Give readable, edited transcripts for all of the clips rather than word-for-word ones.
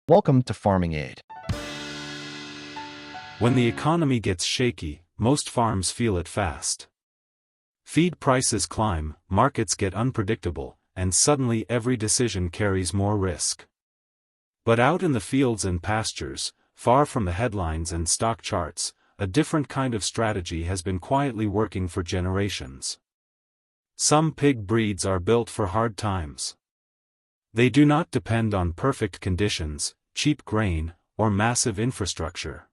Welcome to Farming Aid. When the economy gets shaky, most farms feel it fast. Feed prices climb, markets get unpredictable, and suddenly every decision carries more risk. But out in the fields and pastures, far from the headlines and stock charts, a different kind of strategy has been quietly working for generations. Some pig breeds are built for hard times. They do not depend on perfect conditions, cheap grain, or massive infrastructure.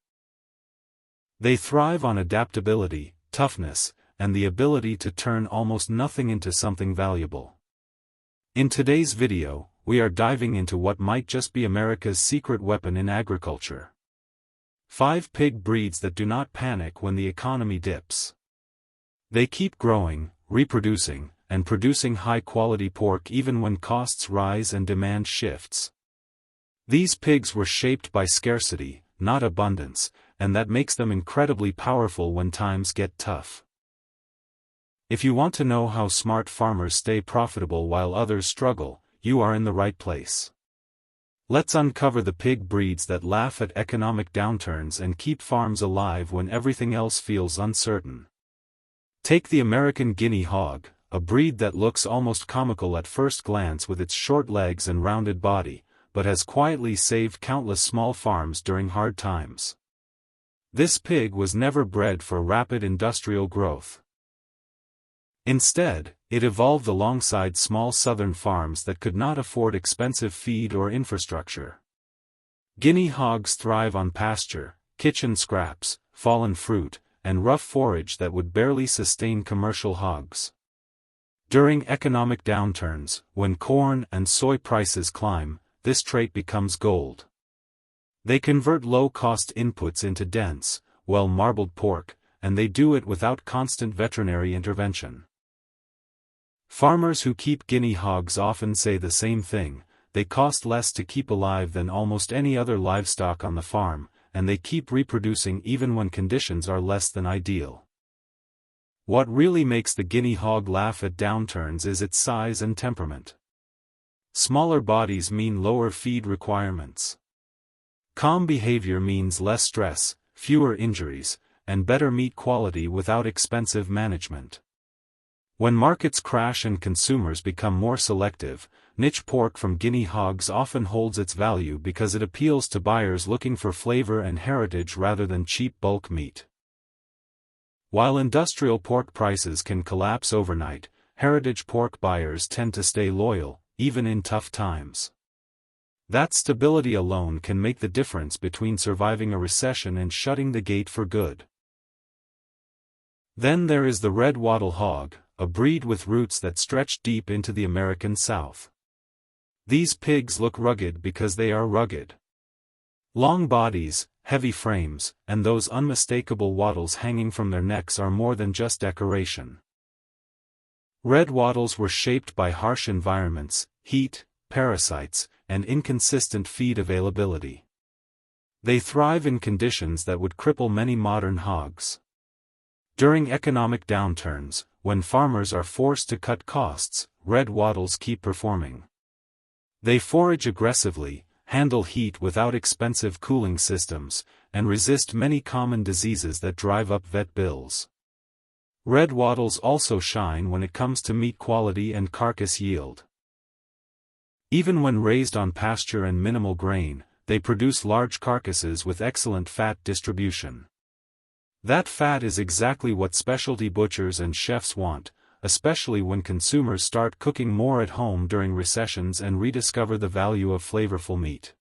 They thrive on adaptability, toughness, and the ability to turn almost nothing into something valuable. In today's video, we are diving into what might just be America's secret weapon in agriculture. 5 pig breeds that do not panic when the economy dips. They keep growing, reproducing, and producing high-quality pork even when costs rise and demand shifts. These pigs were shaped by scarcity, not abundance, and that makes them incredibly powerful when times get tough. If you want to know how smart farmers stay profitable while others struggle, you are in the right place. Let's uncover the pig breeds that laugh at economic downturns and keep farms alive when everything else feels uncertain. Take the American Guinea Hog, a breed that looks almost comical at first glance with its short legs and rounded body, but has quietly saved countless small farms during hard times. This pig was never bred for rapid industrial growth. Instead, it evolved alongside small southern farms that could not afford expensive feed or infrastructure. Guinea hogs thrive on pasture, kitchen scraps, fallen fruit, and rough forage that would barely sustain commercial hogs. During economic downturns, when corn and soy prices climb, this trait becomes gold. They convert low-cost inputs into dense, well-marbled pork, and they do it without constant veterinary intervention. Farmers who keep guinea hogs often say the same thing: they cost less to keep alive than almost any other livestock on the farm, and they keep reproducing even when conditions are less than ideal. What really makes the guinea hog laugh at downturns is its size and temperament. Smaller bodies mean lower feed requirements. Calm behavior means less stress, fewer injuries, and better meat quality without expensive management. When markets crash and consumers become more selective, niche pork from guinea hogs often holds its value because it appeals to buyers looking for flavor and heritage rather than cheap bulk meat. While industrial pork prices can collapse overnight, heritage pork buyers tend to stay loyal, even in tough times. That stability alone can make the difference between surviving a recession and shutting the gate for good. Then there is the red wattle hog, a breed with roots that stretch deep into the American South. These pigs look rugged because they are rugged. Long bodies, heavy frames, and those unmistakable wattles hanging from their necks are more than just decoration. Red wattles were shaped by harsh environments, heat, parasites, and inconsistent feed availability. They thrive in conditions that would cripple many modern hogs. During economic downturns, when farmers are forced to cut costs, red wattles keep performing. They forage aggressively, handle heat without expensive cooling systems, and resist many common diseases that drive up vet bills. Red wattles also shine when it comes to meat quality and carcass yield. Even when raised on pasture and minimal grain, they produce large carcasses with excellent fat distribution. That fat is exactly what specialty butchers and chefs want, especially when consumers start cooking more at home during recessions and rediscover the value of flavorful meat.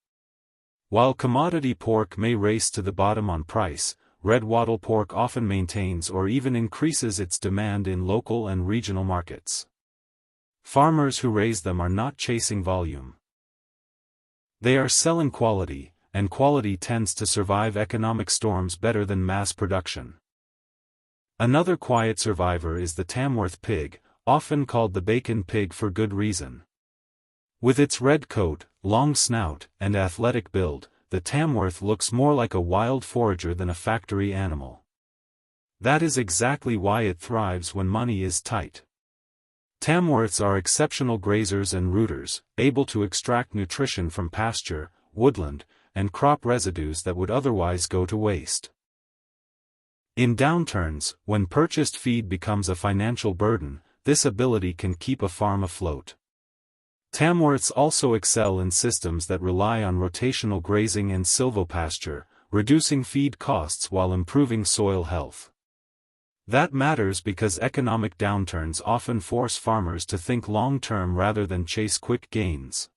While commodity pork may race to the bottom on price, red wattle pork often maintains or even increases its demand in local and regional markets. Farmers who raise them are not chasing volume. They are selling quality, and quality tends to survive economic storms better than mass production. Another quiet survivor is the Tamworth pig, often called the bacon pig for good reason. With its red coat, long snout, and athletic build, the Tamworth looks more like a wild forager than a factory animal. That is exactly why it thrives when money is tight. Tamworths are exceptional grazers and rooters, able to extract nutrition from pasture, woodland, and crop residues that would otherwise go to waste. In downturns, when purchased feed becomes a financial burden, this ability can keep a farm afloat. Tamworths also excel in systems that rely on rotational grazing and silvopasture, reducing feed costs while improving soil health. That matters because economic downturns often force farmers to think long-term rather than chase quick gains.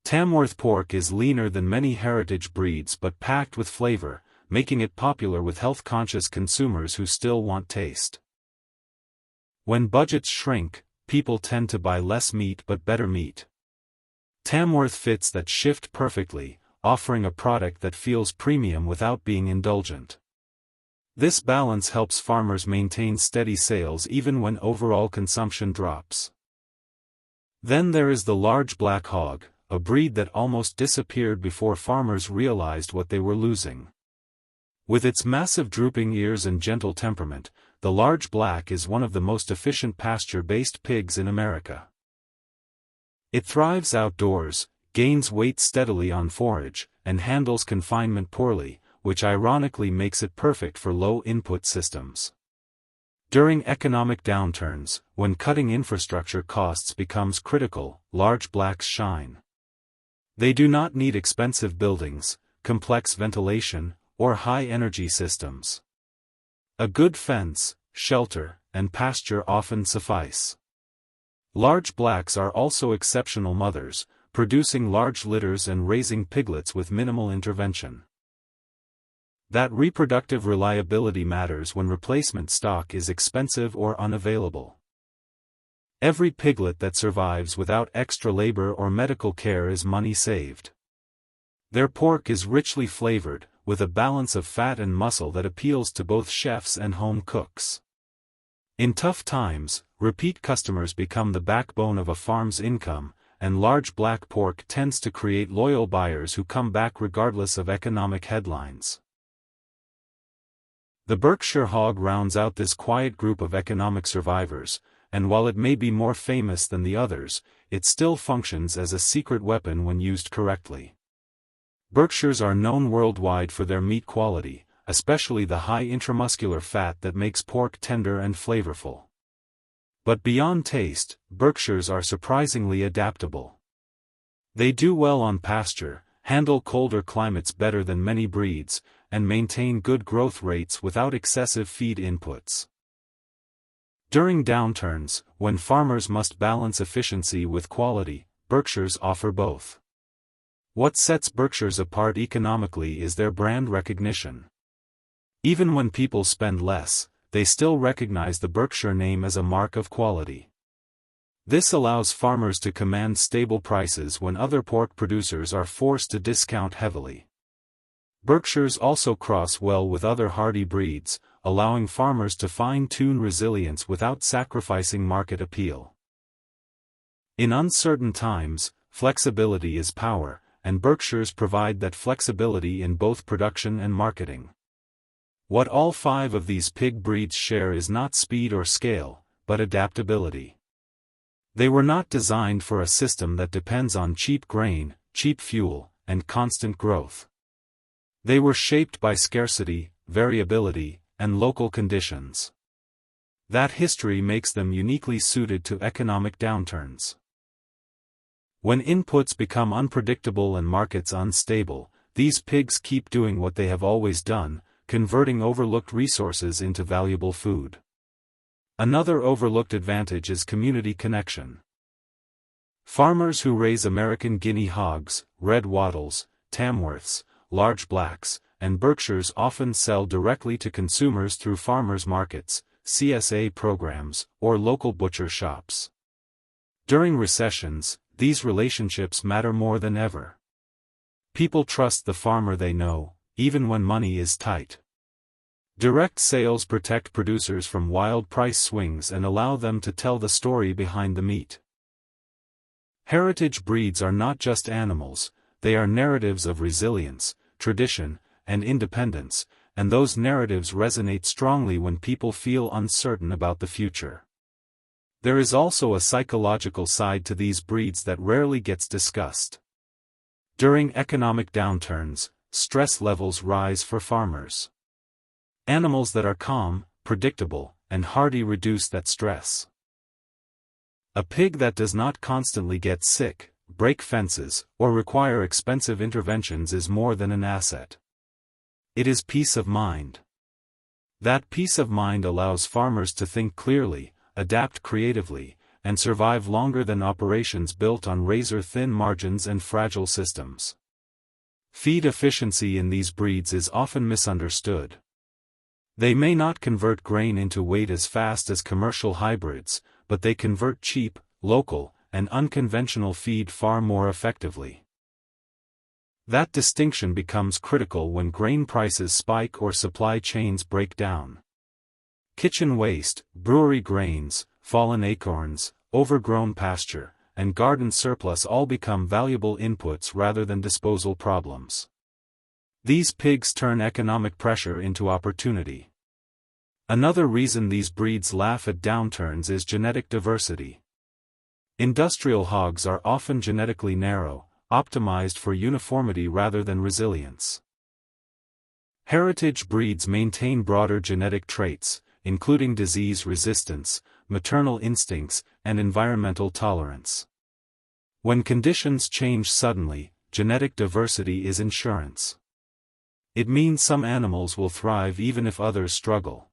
Tamworth pork is leaner than many heritage breeds but packed with flavor, making it popular with health-conscious consumers who still want taste. When budgets shrink, people tend to buy less meat but better meat. Tamworth fits that shift perfectly, offering a product that feels premium without being indulgent. This balance helps farmers maintain steady sales even when overall consumption drops. Then there is the large black hog, a breed that almost disappeared before farmers realized what they were losing. With its massive drooping ears and gentle temperament, the large black is one of the most efficient pasture-based pigs in America. It thrives outdoors, gains weight steadily on forage, and handles confinement poorly, which ironically makes it perfect for low-input systems. During economic downturns, when cutting infrastructure costs becomes critical, large blacks shine. They do not need expensive buildings, complex ventilation, or high-energy systems. A good fence, shelter, and pasture often suffice. Large blacks are also exceptional mothers, producing large litters and raising piglets with minimal intervention. That reproductive reliability matters when replacement stock is expensive or unavailable. Every piglet that survives without extra labor or medical care is money saved. Their pork is richly flavored, with a balance of fat and muscle that appeals to both chefs and home cooks. In tough times, repeat customers become the backbone of a farm's income, and large black pork tends to create loyal buyers who come back regardless of economic headlines. The Berkshire hog rounds out this quiet group of economic survivors, and while it may be more famous than the others, it still functions as a secret weapon when used correctly. Berkshires are known worldwide for their meat quality, especially the high intramuscular fat that makes pork tender and flavorful. But beyond taste, Berkshires are surprisingly adaptable. They do well on pasture, handle colder climates better than many breeds, and maintain good growth rates without excessive feed inputs. During downturns, when farmers must balance efficiency with quality, Berkshires offer both. What sets Berkshires apart economically is their brand recognition. Even when people spend less, they still recognize the Berkshire name as a mark of quality. This allows farmers to command stable prices when other pork producers are forced to discount heavily. Berkshires also cross well with other hardy breeds, allowing farmers to fine-tune resilience without sacrificing market appeal. In uncertain times, flexibility is power, and Berkshires provide that flexibility in both production and marketing. What all 5 of these pig breeds share is not speed or scale, but adaptability. They were not designed for a system that depends on cheap grain, cheap fuel, and constant growth. They were shaped by scarcity, variability, and local conditions. That history makes them uniquely suited to economic downturns. When inputs become unpredictable and markets unstable, these pigs keep doing what they have always done, converting overlooked resources into valuable food. Another overlooked advantage is community connection. Farmers who raise American Guinea Hogs, red Wattles, Tamworths, large blacks, and Berkshires often sell directly to consumers through farmers markets, CSA programs, or local butcher shops. During recessions, these relationships matter more than ever. People trust the farmer they know, even when money is tight. Direct sales protect producers from wild price swings and allow them to tell the story behind the meat. Heritage breeds are not just animals, they are narratives of resilience, tradition, and independence, and those narratives resonate strongly when people feel uncertain about the future. There is also a psychological side to these breeds that rarely gets discussed. During economic downturns, stress levels rise for farmers. Animals that are calm, predictable, and hardy reduce that stress. A pig that does not constantly get sick, break fences, or require expensive interventions is more than an asset. It is peace of mind. That peace of mind allows farmers to think clearly, adapt creatively, and survive longer than operations built on razor-thin margins and fragile systems. Feed efficiency in these breeds is often misunderstood. They may not convert grain into weight as fast as commercial hybrids, but they convert cheap, local, and unconventional feed far more effectively. That distinction becomes critical when grain prices spike or supply chains break down. Kitchen waste, brewery grains, fallen acorns, overgrown pasture, and garden surplus all become valuable inputs rather than disposal problems. These pigs turn economic pressure into opportunity. Another reason these breeds laugh at downturns is genetic diversity. Industrial hogs are often genetically narrow, optimized for uniformity rather than resilience. Heritage breeds maintain broader genetic traits, including disease resistance, maternal instincts, and environmental tolerance. When conditions change suddenly, genetic diversity is insurance. It means some animals will thrive even if others struggle.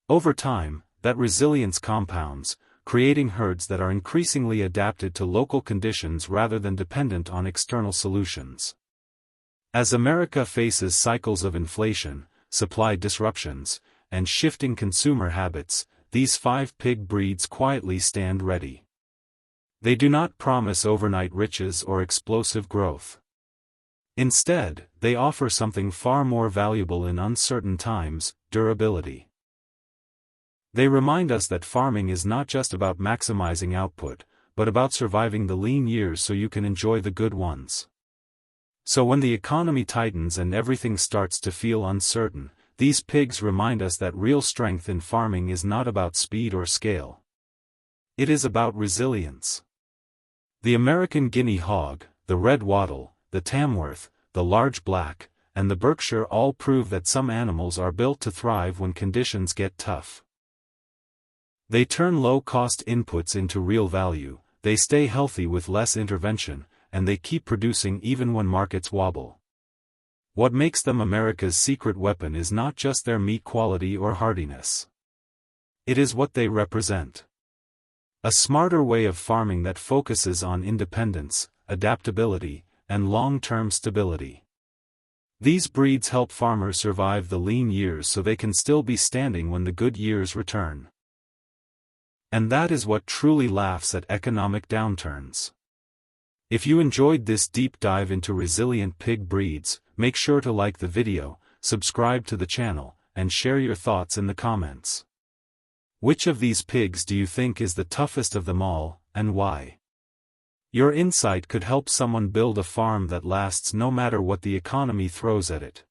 Over time, that resilience compounds, creating herds that are increasingly adapted to local conditions rather than dependent on external solutions. As America faces cycles of inflation, supply disruptions, and shifting consumer habits, these 5 pig breeds quietly stand ready. They do not promise overnight riches or explosive growth. Instead, they offer something far more valuable in uncertain times: durability. They remind us that farming is not just about maximizing output, but about surviving the lean years so you can enjoy the good ones. So when the economy tightens and everything starts to feel uncertain, these pigs remind us that real strength in farming is not about speed or scale. It is about resilience. The American Guinea Hog, the red Wattle, the Tamworth, the large black, and the Berkshire all prove that some animals are built to thrive when conditions get tough. They turn low-cost inputs into real value, they stay healthy with less intervention, and they keep producing even when markets wobble. What makes them America's secret weapon is not just their meat quality or hardiness. It is what they represent. A smarter way of farming that focuses on independence, adaptability, and long-term stability. These breeds help farmers survive the lean years so they can still be standing when the good years return. And that is what truly laughs at economic downturns. If you enjoyed this deep dive into resilient pig breeds, make sure to like the video, subscribe to the channel, and share your thoughts in the comments. Which of these pigs do you think is the toughest of them all, and why? Your insight could help someone build a farm that lasts no matter what the economy throws at it.